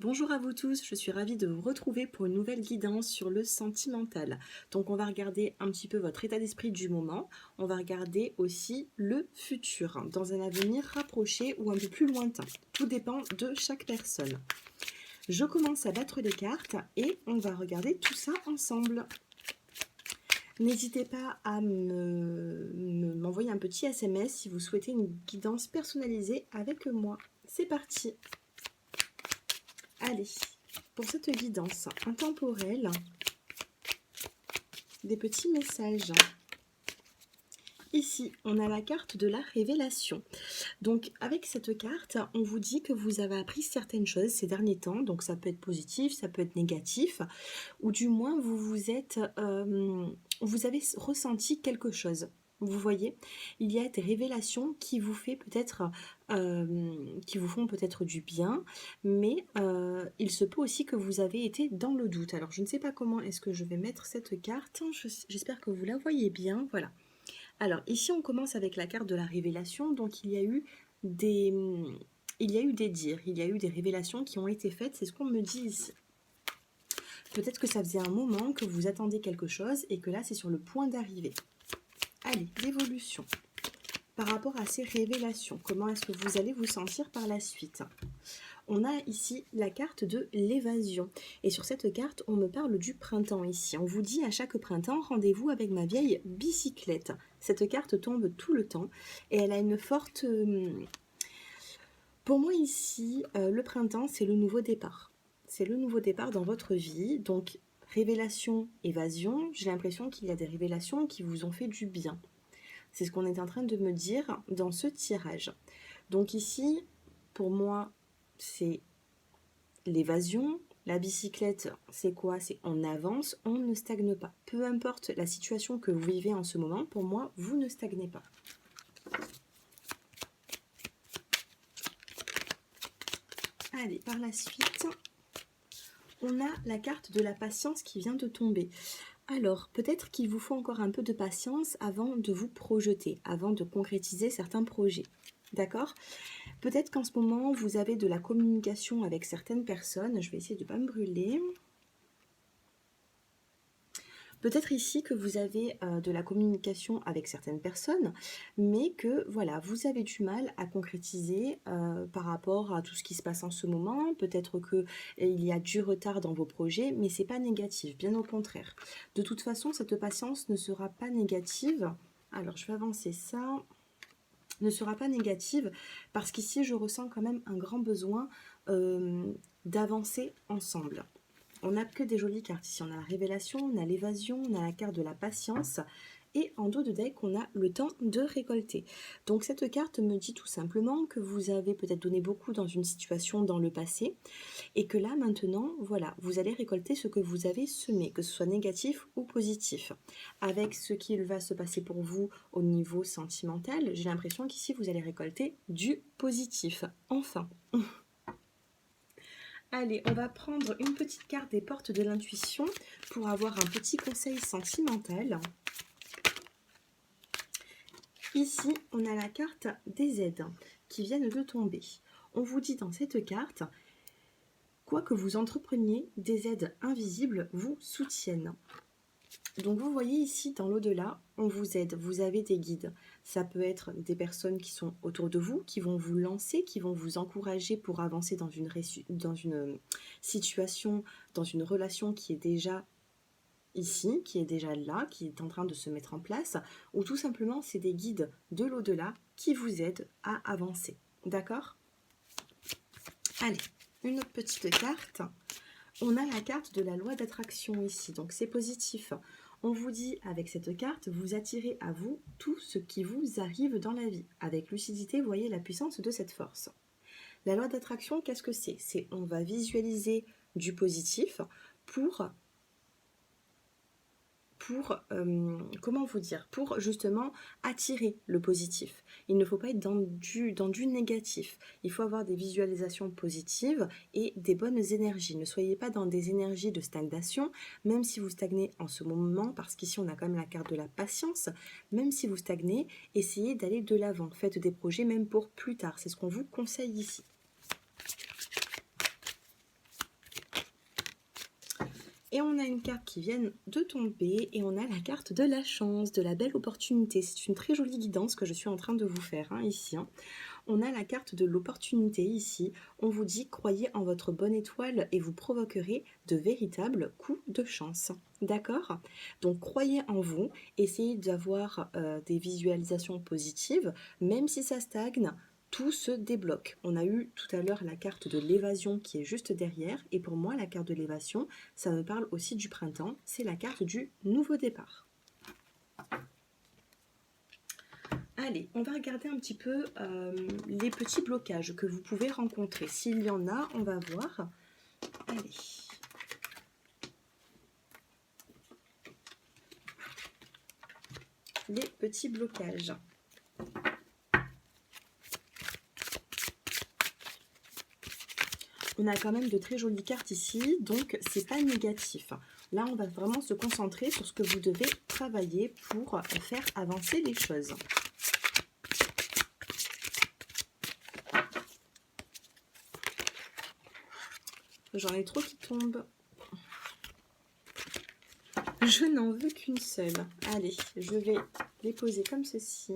Bonjour à vous tous, je suis ravie de vous retrouver pour une nouvelle guidance sur le sentimental. Donc on va regarder un petit peu votre état d'esprit du moment, on va regarder aussi le futur, dans un avenir rapproché ou un peu plus lointain. Tout dépend de chaque personne. Je commence à battre les cartes et on va regarder tout ça ensemble. N'hésitez pas à m'envoyer un petit SMS si vous souhaitez une guidance personnalisée avec moi. C'est parti! Allez, pour cette guidance intemporelle, des petits messages. Ici, on a la carte de la révélation. Donc, avec cette carte, on vous dit que vous avez appris certaines choses ces derniers temps. Donc, ça peut être positif, ça peut être négatif. Ou du moins, vous avez ressenti quelque chose. Vous voyez, il y a des révélations qui vous font peut-être du bien, mais il se peut aussi que vous avez été dans le doute. Alors, je ne sais pas comment est-ce que je vais mettre cette carte. J'espère que vous la voyez bien. Voilà. Alors, ici, on commence avec la carte de la révélation. Donc, il y a eu des dires, il y a eu des révélations qui ont été faites. C'est ce qu'on me dit ici. Peut-être que ça faisait un moment que vous attendiez quelque chose et que là, c'est sur le point d'arriver. Allez, l'évolution. Par rapport à ces révélations, comment est-ce que vous allez vous sentir par la suite? On a ici la carte de l'évasion. Et sur cette carte, on me parle du printemps ici. On vous dit à chaque printemps, rendez-vous avec ma vieille bicyclette. Cette carte tombe tout le temps et elle a une forte... Pour moi ici, le printemps, c'est le nouveau départ. C'est le nouveau départ dans votre vie. Donc, révélation, évasion, j'ai l'impression qu'il y a des révélations qui vous ont fait du bien. C'est ce qu'on est en train de me dire dans ce tirage. Donc ici, pour moi, c'est l'évasion. La bicyclette, c'est quoi? C'est on avance, on ne stagne pas. Peu importe la situation que vous vivez en ce moment, pour moi, vous ne stagnez pas. Allez, par la suite, on a la carte de la patience qui vient de tomber. Alors, peut-être qu'il vous faut encore un peu de patience avant de vous projeter, avant de concrétiser certains projets. D'accord? Peut-être qu'en ce moment, vous avez de la communication avec certaines personnes. Je vais essayer de ne pas me brûler. Peut-être ici que vous avez de la communication avec certaines personnes, mais que voilà, vous avez du mal à concrétiser par rapport à tout ce qui se passe en ce moment. Peut-être qu'il y a du retard dans vos projets, mais ce n'est pas négatif, bien au contraire. De toute façon, cette patience ne sera pas négative. Alors, je vais avancer ça. Ne sera pas négative parce qu'ici, je ressens quand même un grand besoin d'avancer ensemble. On n'a que des jolies cartes ici. On a la révélation, on a l'évasion, on a la carte de la patience. Et en dos de deck, on a le temps de récolter. Donc cette carte me dit tout simplement que vous avez peut-être donné beaucoup dans une situation dans le passé. Et que là, maintenant, voilà, vous allez récolter ce que vous avez semé, que ce soit négatif ou positif. Avec ce qu'il va se passer pour vous au niveau sentimental, j'ai l'impression qu'ici, vous allez récolter du positif. Enfin. Allez, on va prendre une petite carte des portes de l'intuition pour avoir un petit conseil sentimental. Ici, on a la carte des aides qui viennent de tomber. On vous dit dans cette carte, quoi que vous entrepreniez, des aides invisibles vous soutiennent. Donc vous voyez ici dans l'au-delà, on vous aide, vous avez des guides. Ça peut être des personnes qui sont autour de vous, qui vont vous lancer, qui vont vous encourager pour avancer dans une situation, dans une relation qui est déjà ici, qui est déjà là, qui est en train de se mettre en place, ou tout simplement c'est des guides de l'au-delà qui vous aident à avancer. D'accord? Allez, une autre petite carte. On a la carte de la loi d'attraction ici, donc c'est positif. On vous dit avec cette carte, vous attirez à vous tout ce qui vous arrive dans la vie. Avec lucidité, vous voyez la puissance de cette force. La loi d'attraction, qu'est-ce que c'est? C'est on va visualiser du positif pour comment vous dire, pour justement attirer le positif. Il ne faut pas être dans du négatif. Il faut avoir des visualisations positives et des bonnes énergies. Ne soyez pas dans des énergies de stagnation, même si vous stagnez en ce moment, parce qu'ici on a quand même la carte de la patience. Même si vous stagnez, essayez d'aller de l'avant. Faites des projets même pour plus tard. C'est ce qu'on vous conseille ici. Et on a une carte qui vient de tomber et on a la carte de la chance, de la belle opportunité. C'est une très jolie guidance que je suis en train de vous faire ici. On a la carte de l'opportunité ici. On vous dit croyez en votre bonne étoile et vous provoquerez de véritables coups de chance. D'accord? Donc croyez en vous, essayez d'avoir des visualisations positives, même si ça stagne. Tout se débloque. On a eu tout à l'heure la carte de l'évasion qui est juste derrière. Et pour moi, la carte de l'évasion, ça me parle aussi du printemps. C'est la carte du nouveau départ. Allez, on va regarder un petit peu les petits blocages que vous pouvez rencontrer. S'il y en a, on va voir. Allez. Les petits blocages. On a quand même de très jolies cartes ici, donc c'est pas négatif. Là, on va vraiment se concentrer sur ce que vous devez travailler pour faire avancer les choses. J'en ai trop qui tombent. Je n'en veux qu'une seule. Allez, je vais les poser comme ceci.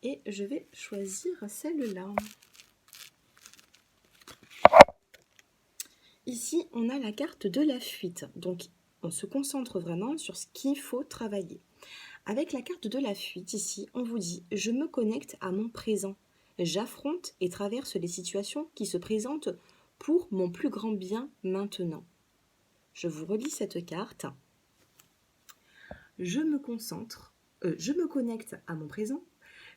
Et je vais choisir celle-là. Ici, on a la carte de la fuite. Donc, on se concentre vraiment sur ce qu'il faut travailler. Avec la carte de la fuite, ici, on vous dit « Je me connecte à mon présent. J'affronte et traverse les situations qui se présentent pour mon plus grand bien maintenant. » Je vous relis cette carte. Je me connecte à mon présent.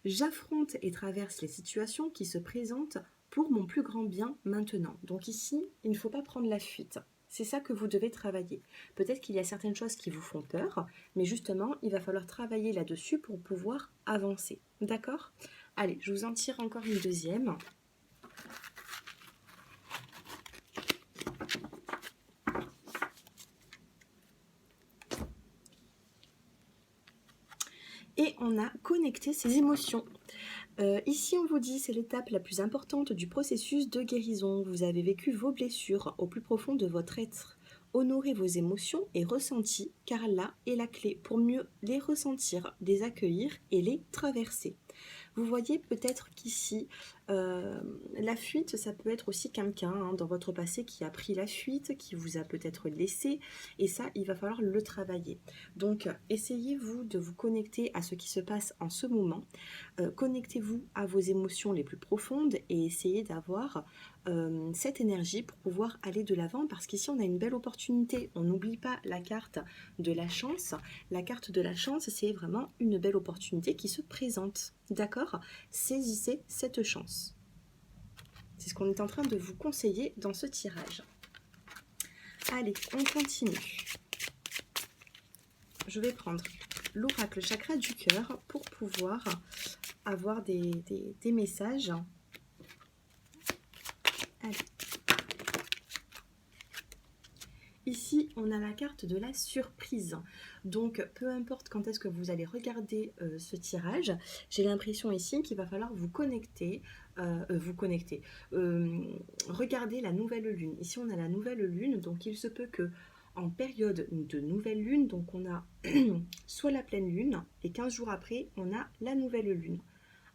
J'affronte et traverse les situations qui se présentent pour mon plus grand bien maintenant. Donc ici, il ne faut pas prendre la fuite. C'est ça que vous devez travailler. Peut-être qu'il y a certaines choses qui vous font peur, mais justement, il va falloir travailler là-dessus pour pouvoir avancer. D'accord? Allez, je vous en tire encore une deuxième. Et on a connecté ses émotions. Ici, on vous dit c'est l'étape la plus importante du processus de guérison. Vous avez vécu vos blessures au plus profond de votre être. Honorez vos émotions et ressentis, car là est la clé pour mieux les ressentir, les accueillir et les traverser. Vous voyez peut-être qu'ici, la fuite, ça peut être aussi quelqu'un dans votre passé qui a pris la fuite, qui vous a peut-être laissé, et ça, il va falloir le travailler. Donc, essayez-vous de vous connecter à ce qui se passe en ce moment, connectez-vous à vos émotions les plus profondes et essayez d'avoir cette énergie pour pouvoir aller de l'avant, parce qu'ici, on a une belle opportunité. On n'oublie pas la carte de la chance. La carte de la chance, c'est vraiment une belle opportunité qui se présente. D'accord? Saisissez cette chance. C'est ce qu'on est en train de vous conseiller dans ce tirage. Allez, on continue. Je vais prendre l'oracle chakra du cœur pour pouvoir avoir des messages. Allez. Ici, on a la carte de la surprise. Donc, peu importe quand est-ce que vous allez regarder ce tirage, j'ai l'impression ici qu'il va falloir vous connecter, regardez la nouvelle lune. Ici, on a la nouvelle lune, donc il se peut que en période de nouvelle lune, donc on a soit la pleine lune, et 15 jours après, on a la nouvelle lune.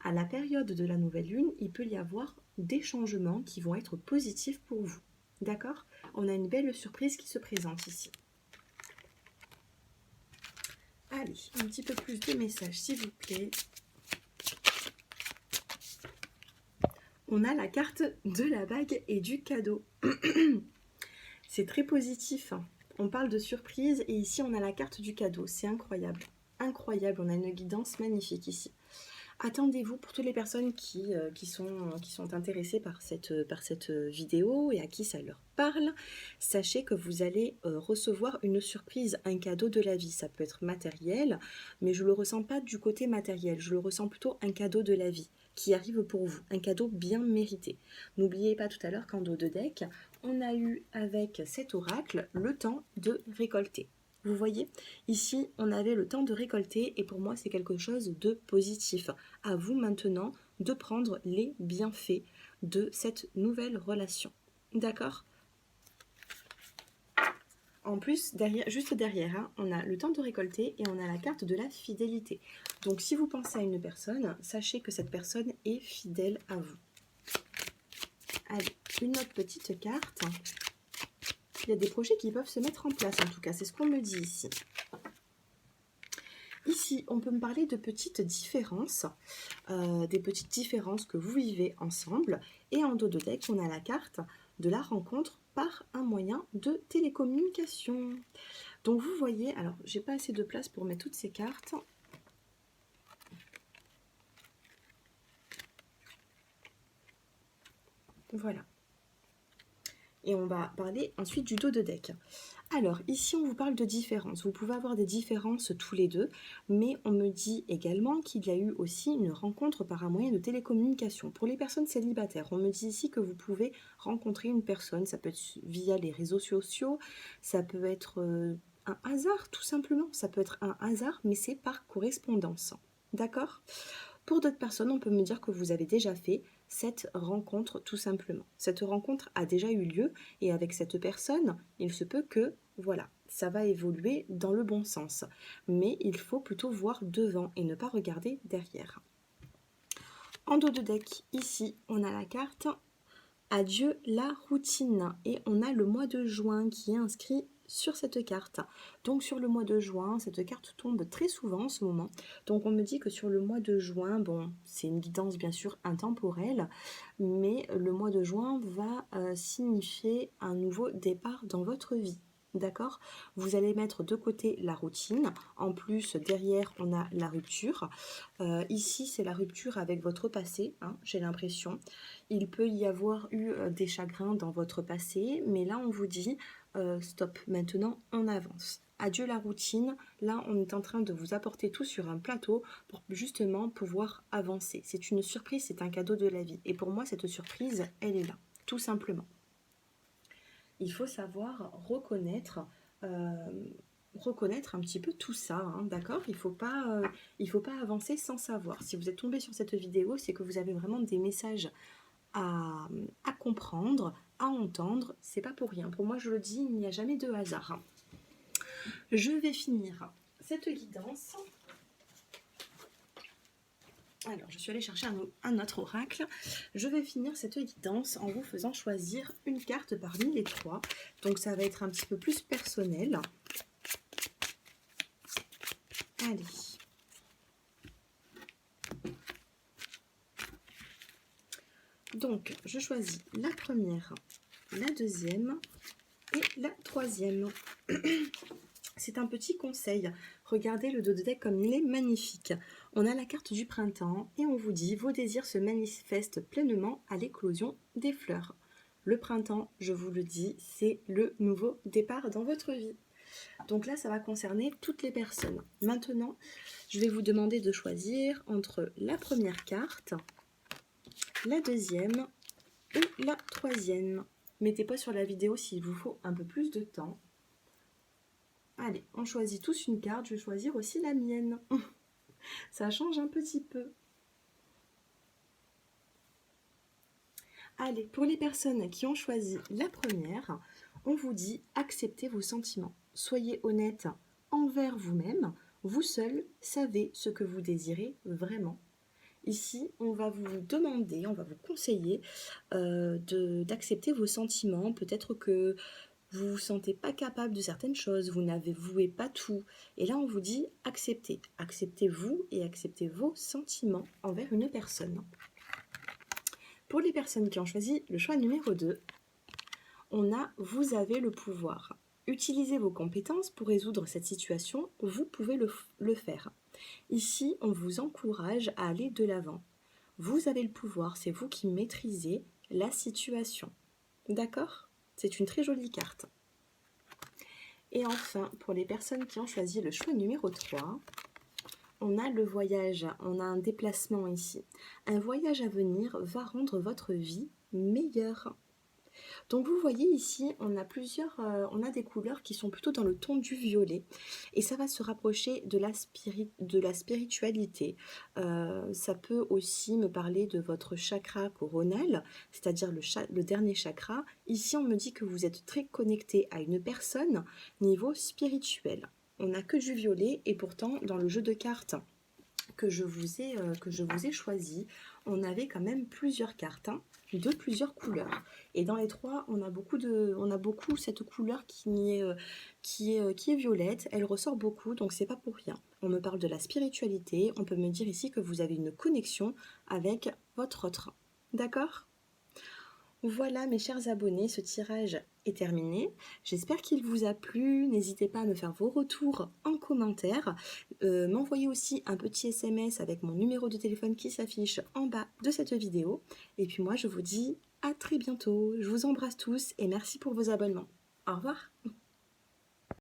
À la période de la nouvelle lune, il peut y avoir des changements qui vont être positifs pour vous. D'accord? On a une belle surprise qui se présente ici. Allez, un petit peu plus de messages, s'il vous plaît. On a la carte de la bague et du cadeau. C'est très positif. On parle de surprise et ici, on a la carte du cadeau. C'est incroyable. Incroyable, on a une guidance magnifique ici. Attendez-vous pour toutes les personnes qui sont intéressées par cette vidéo et à qui ça leur parle. Sachez que vous allez recevoir une surprise, un cadeau de la vie. Ça peut être matériel, mais je ne le ressens pas du côté matériel. Je le ressens plutôt un cadeau de la vie qui arrive pour vous. Un cadeau bien mérité. N'oubliez pas tout à l'heure qu'en dos de deck, on a eu avec cet oracle le temps de récolter. Vous voyez, ici, on avait le temps de récolter et pour moi, c'est quelque chose de positif. À vous maintenant de prendre les bienfaits de cette nouvelle relation. D'accord? En plus, derrière, juste derrière, hein, on a le temps de récolter et on a la carte de la fidélité. Donc si vous pensez à une personne, sachez que cette personne est fidèle à vous. Allez, une autre petite carte. Il y a des projets qui peuvent se mettre en place, en tout cas, c'est ce qu'on me dit ici. Ici, on peut me parler de petites différences, des petites différences que vous vivez ensemble. Et en dos de deck, on a la carte de la rencontre par un moyen de télécommunication. Donc vous voyez, alors j'ai pas assez de place pour mettre toutes ces cartes. Voilà. Et on va parler ensuite du dos de deck. Alors, ici, on vous parle de différences. Vous pouvez avoir des différences tous les deux, mais on me dit également qu'il y a eu aussi une rencontre par un moyen de télécommunication. Pour les personnes célibataires, on me dit ici que vous pouvez rencontrer une personne. Ça peut être via les réseaux sociaux, ça peut être un hasard, tout simplement. Ça peut être un hasard, mais c'est par correspondance. D'accord ? Pour d'autres personnes, on peut me dire que vous avez déjà fait cette rencontre tout simplement. Cette rencontre a déjà eu lieu et avec cette personne, il se peut que, voilà, ça va évoluer dans le bon sens. Mais il faut plutôt voir devant et ne pas regarder derrière. En dos de deck, ici, on a la carte Adieu la routine et on a le mois de juin qui est inscrit sur cette carte. Donc sur le mois de juin, cette carte tombe très souvent en ce moment. Donc on me dit que sur le mois de juin, bon, c'est une guidance bien sûr intemporelle, mais le mois de juin va signifier un nouveau départ dans votre vie. D'accord ? Vous allez mettre de côté la routine. En plus, derrière, on a la rupture. Ici, c'est la rupture avec votre passé, hein, j'ai l'impression. Il peut y avoir eu des chagrins dans votre passé, mais là, on vous dit stop, maintenant, on avance. Adieu la routine. Là, on est en train de vous apporter tout sur un plateau pour justement pouvoir avancer. C'est une surprise, c'est un cadeau de la vie. Et pour moi, cette surprise, elle est là, tout simplement. Il faut savoir reconnaître un petit peu tout ça, hein, d'accord ? Il faut pas avancer sans savoir. Si vous êtes tombé sur cette vidéo, c'est que vous avez vraiment des messages à comprendre, à entendre. C'est pas pour rien. Pour moi, je le dis, il n'y a jamais de hasard. Je vais finir cette guidance. Alors, je suis allée chercher un autre oracle. Je vais finir cette guidance en vous faisant choisir une carte parmi les trois. Donc, ça va être un petit peu plus personnel. Allez. Donc, je choisis la première, la deuxième et la troisième. C'est un petit conseil. Regardez le dos de deck comme il est magnifique. On a la carte du printemps et on vous dit vos désirs se manifestent pleinement à l'éclosion des fleurs. Le printemps, je vous le dis, c'est le nouveau départ dans votre vie. Donc là, ça va concerner toutes les personnes. Maintenant, je vais vous demander de choisir entre la première carte, la deuxième et la troisième. Mettez pas sur la vidéo s'il vous faut un peu plus de temps. Allez, on choisit tous une carte, je vais choisir aussi la mienne. Ça change un petit peu. Allez, pour les personnes qui ont choisi la première, on vous dit acceptez vos sentiments. Soyez honnête envers vous-même. Vous seul savez ce que vous désirez vraiment. Ici, on va vous demander, on va vous conseiller d'accepter vos sentiments. Peut-être que vous ne vous sentez pas capable de certaines choses, vous n'avouez pas tout. Et là, on vous dit acceptez. Acceptez-vous et acceptez vos sentiments envers une personne. Pour les personnes qui ont choisi le choix numéro 2, on a vous avez le pouvoir. Utilisez vos compétences pour résoudre cette situation, vous pouvez le faire. Ici, on vous encourage à aller de l'avant. Vous avez le pouvoir, c'est vous qui maîtrisez la situation. D'accord ? C'est une très jolie carte. Et enfin, pour les personnes qui ont choisi le choix numéro 3, on a le voyage, on a un déplacement ici. Un voyage à venir va rendre votre vie meilleure. Donc vous voyez ici, on a des couleurs qui sont plutôt dans le ton du violet et ça va se rapprocher de la spiritualité. Ça peut aussi me parler de votre chakra coronal, c'est-à-dire le dernier chakra. Ici, on me dit que vous êtes très connecté à une personne niveau spirituel. On n'a que du violet et pourtant dans le jeu de cartes que je vous ai choisi, on avait quand même plusieurs cartes, hein, de plusieurs couleurs. Et dans les trois, on a beaucoup cette couleur qui est violette. Elle ressort beaucoup, donc c'est pas pour rien. On me parle de la spiritualité. On peut me dire ici que vous avez une connexion avec votre autre. D'accord? Voilà mes chers abonnés, ce tirage est terminé. J'espère qu'il vous a plu. N'hésitez pas à me faire vos retours en commentaire. M'envoyer aussi un petit SMS avec mon numéro de téléphone qui s'affiche en bas de cette vidéo. Et puis moi, je vous dis à très bientôt. Je vous embrasse tous et merci pour vos abonnements. Au revoir.